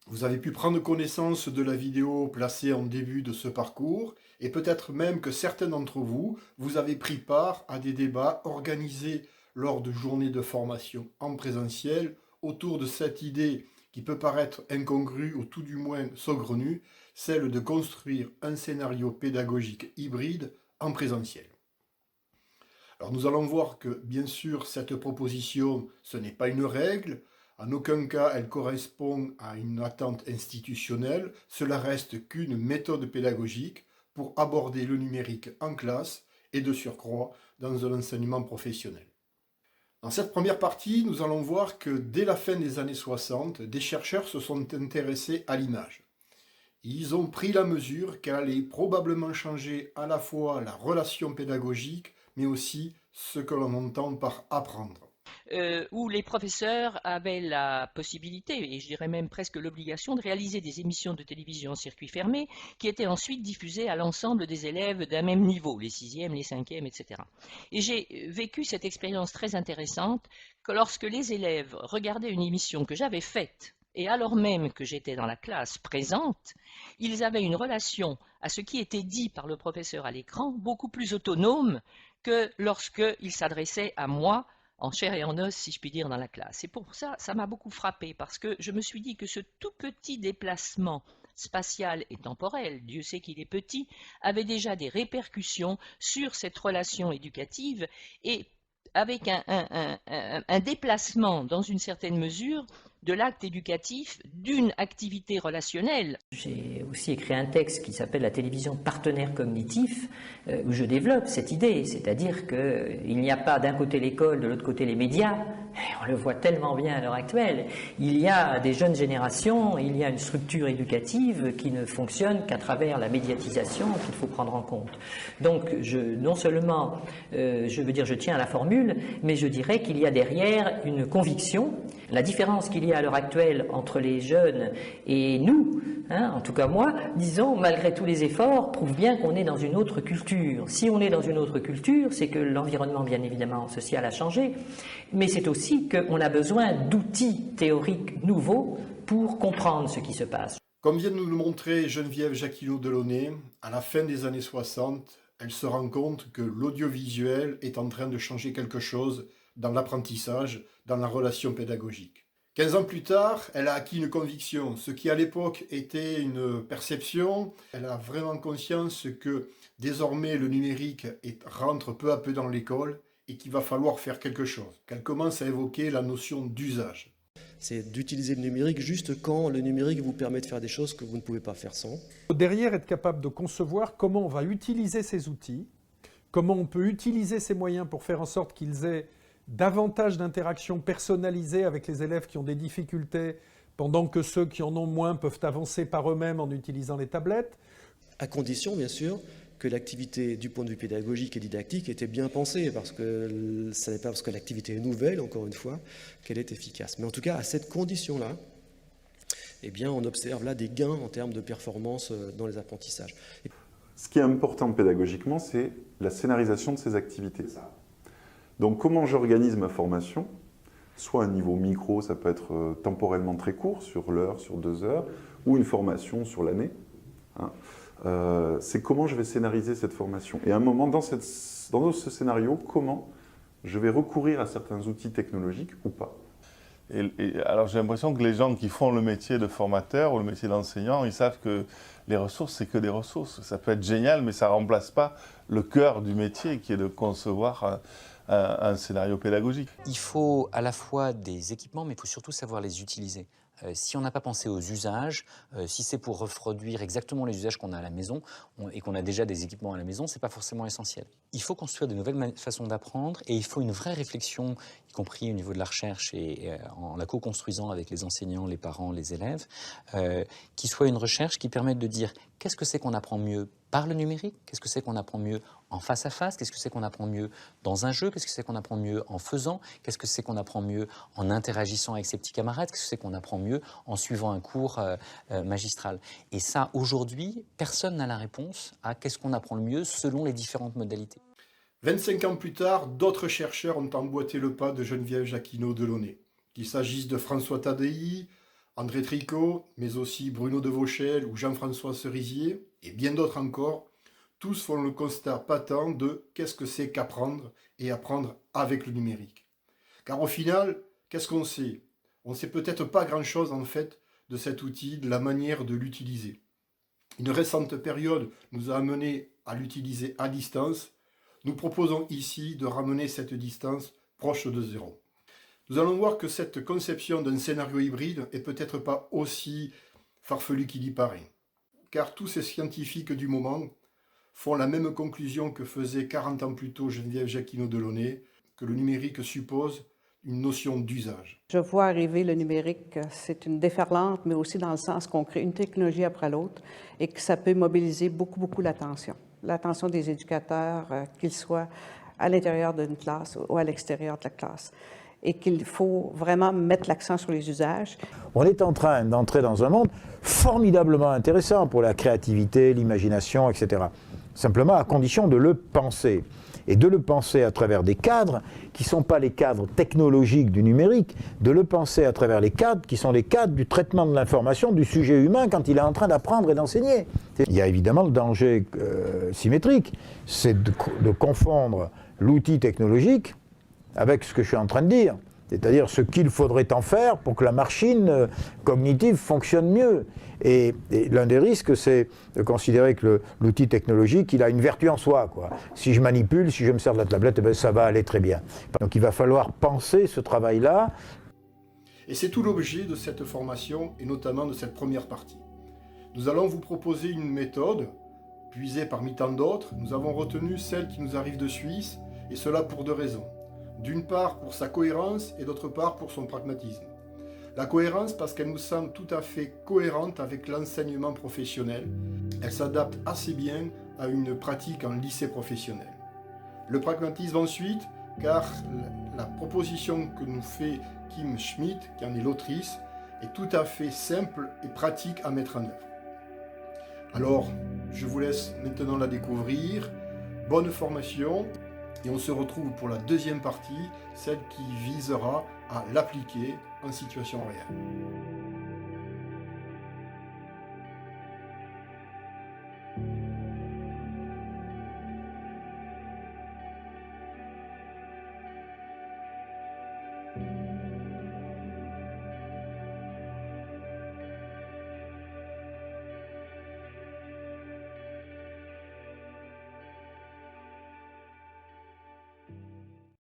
Vous avez pu prendre connaissance de la vidéo placée en début de ce parcours et peut-être même que certains d'entre vous, vous avez pris part à des débats organisés lors de journées de formation en présentiel autour de cette idée qui peut paraître incongrue ou tout du moins saugrenue, celle de construire un scénario pédagogique hybride en présentiel. Alors nous allons voir que bien sûr cette proposition, ce n'est pas une règle, en aucun cas elle correspond à une attente institutionnelle, cela reste qu'une méthode pédagogique pour aborder le numérique en classe et de surcroît dans un enseignement professionnel. Dans cette première partie, nous allons voir que dès la fin des années 60, des chercheurs se sont intéressés à l'image. Ils ont pris la mesure qu'elle allait probablement changer à la fois la relation pédagogique, mais aussi ce que l'on entend par apprendre. Où les professeurs avaient la possibilité, et je dirais même presque l'obligation, de réaliser des émissions de télévision en circuit fermé qui étaient ensuite diffusées à l'ensemble des élèves d'un même niveau, les sixièmes, les cinquièmes, etc. Et j'ai vécu cette expérience très intéressante que lorsque les élèves regardaient une émission que j'avais faite, et alors même que j'étais dans la classe présente, ils avaient une relation à ce qui était dit par le professeur à l'écran beaucoup plus autonome que lorsqu'il s'adressait à moi en chair et en os, si je puis dire, dans la classe. Et pour ça, ça m'a beaucoup frappé, parce que je me suis dit que ce tout petit déplacement spatial et temporel, Dieu sait qu'il est petit, avait déjà des répercussions sur cette relation éducative et avec un déplacement, dans une certaine mesure, de l'acte éducatif d'une activité relationnelle. J'ai aussi écrit un texte qui s'appelle La télévision partenaire cognitif, où je développe cette idée, c'est-à-dire qu'il n'y a pas d'un côté l'école, de l'autre côté les médias, et on le voit tellement bien à l'heure actuelle. Il y a des jeunes générations, il y a une structure éducative qui ne fonctionne qu'à travers la médiatisation qu'il faut prendre en compte. Donc non seulement je tiens à la formule, mais je dirais qu'il y a derrière une conviction. La différence qu'il y a à l'heure actuelle entre les jeunes et nous, en tout cas moi, disons, malgré tous les efforts, prouve bien qu'on est dans une autre culture. Si on est dans une autre culture, c'est que l'environnement, bien évidemment, social a changé, mais c'est aussi qu'on a besoin d'outils théoriques nouveaux pour comprendre ce qui se passe. Comme vient de nous le montrer Geneviève Jacquillot-Delaunay, à la fin des années 60, elle se rend compte que l'audiovisuel est en train de changer quelque chose dans l'apprentissage, dans la relation pédagogique. 15 ans plus tard, elle a acquis une conviction. Ce qui à l'époque était une perception, elle a vraiment conscience que désormais le numérique rentre peu à peu dans l'école et qu'il va falloir faire quelque chose. Qu'elle commence à évoquer la notion d'usage. C'est d'utiliser le numérique juste quand le numérique vous permet de faire des choses que vous ne pouvez pas faire sans. Derrière, être capable de concevoir comment on va utiliser ces outils, comment on peut utiliser ces moyens pour faire en sorte qu'ils aient davantage d'interactions personnalisées avec les élèves qui ont des difficultés, pendant que ceux qui en ont moins peuvent avancer par eux-mêmes en utilisant les tablettes. À condition, bien sûr, que l'activité du point de vue pédagogique et didactique était bien pensée, parce que ce n'est pas parce que l'activité est nouvelle, encore une fois, qu'elle est efficace. Mais en tout cas, à cette condition-là, eh bien, on observe là des gains en termes de performance dans les apprentissages. Ce qui est important pédagogiquement, c'est la scénarisation de ces activités. Donc comment j'organise ma formation, soit à un niveau micro, ça peut être temporellement très court, sur l'heure, sur 2 heures, ou une formation sur l'année. C'est comment je vais scénariser cette formation. Et à un moment, dans ce scénario, comment je vais recourir à certains outils technologiques ou pas. Alors j'ai l'impression que les gens qui font le métier de formateur ou le métier d'enseignant, ils savent que les ressources, c'est que des ressources. Ça peut être génial, mais ça ne remplace pas le cœur du métier qui est de concevoir un scénario pédagogique. Il faut à la fois des équipements, mais il faut surtout savoir les utiliser. Si on n'a pas pensé aux usages, si c'est pour reproduire exactement les usages qu'on a à la maison et qu'on a déjà des équipements à la maison, ce n'est pas forcément essentiel. Il faut construire de nouvelles façons d'apprendre et il faut une vraie réflexion, y compris au niveau de la recherche et en la co-construisant avec les enseignants, les parents, les élèves, qui soit une recherche qui permette de dire qu'est-ce que c'est qu'on apprend mieux par le numérique, qu'est-ce que c'est qu'on apprend mieux en face à face, qu'est-ce que c'est qu'on apprend mieux dans un jeu, qu'est-ce que c'est qu'on apprend mieux en faisant, qu'est-ce que c'est qu'on apprend mieux en interagissant avec ses petits camarades, qu'est-ce que c'est qu'on apprend mieux en suivant un cours magistral. Et ça, aujourd'hui, personne n'a la réponse à qu'est-ce qu'on apprend le mieux selon les différentes modalités. 25 ans plus tard, d'autres chercheurs ont emboîté le pas de Geneviève Jacquillot-Delaunay. Qu'il s'agisse de François Tadei, André Tricot, mais aussi Bruno de Vauchel ou Jean-François Cerisier, et bien d'autres encore, tous font le constat patent de qu'est-ce que c'est qu'apprendre et apprendre avec le numérique. Car au final, qu'est-ce qu'on sait? On ne sait peut-être pas grand-chose en fait de cet outil, de la manière de l'utiliser. Une récente période nous a amené à l'utiliser à distance. Nous proposons ici de ramener cette distance proche de zéro. Nous allons voir que cette conception d'un scénario hybride est peut-être pas aussi farfelue qu'il y paraît. Car tous ces scientifiques du moment font la même conclusion que faisait 40 ans plus tôt Geneviève Jacquinot-Delaunay, que le numérique suppose une notion d'usage. Je vois arriver le numérique, c'est une déferlante, mais aussi dans le sens qu'on crée une technologie après l'autre et que ça peut mobiliser beaucoup l'attention des éducateurs, qu'ils soient à l'intérieur d'une classe ou à l'extérieur de la classe, et qu'il faut vraiment mettre l'accent sur les usages. On est en train d'entrer dans un monde formidablement intéressant pour la créativité, l'imagination, etc. Simplement à condition de le penser. Et de le penser à travers des cadres qui ne sont pas les cadres technologiques du numérique, de le penser à travers les cadres qui sont les cadres du traitement de l'information du sujet humain quand il est en train d'apprendre et d'enseigner. Il y a évidemment le danger symétrique, c'est de confondre l'outil technologique avec ce que je suis en train de dire. C'est-à-dire ce qu'il faudrait en faire pour que la machine cognitive fonctionne mieux. Et l'un des risques, c'est de considérer que l'outil technologique, il a une vertu en soi, quoi. Si je manipule, si je me sers de la tablette, eh bien, ça va aller très bien. Donc il va falloir penser ce travail-là. Et c'est tout l'objet de cette formation, et notamment de cette première partie. Nous allons vous proposer une méthode, puisée parmi tant d'autres. Nous avons retenu celle qui nous arrive de Suisse, et cela pour deux raisons. D'une part pour sa cohérence et d'autre part pour son pragmatisme. La cohérence parce qu'elle nous semble tout à fait cohérente avec l'enseignement professionnel. Elle s'adapte assez bien à une pratique en lycée professionnel. Le pragmatisme ensuite, car la proposition que nous fait Kim Schmidt, qui en est l'autrice, est tout à fait simple et pratique à mettre en œuvre. Alors, je vous laisse maintenant la découvrir. Bonne formation! Et on se retrouve pour la deuxième partie, celle qui visera à l'appliquer en situation réelle.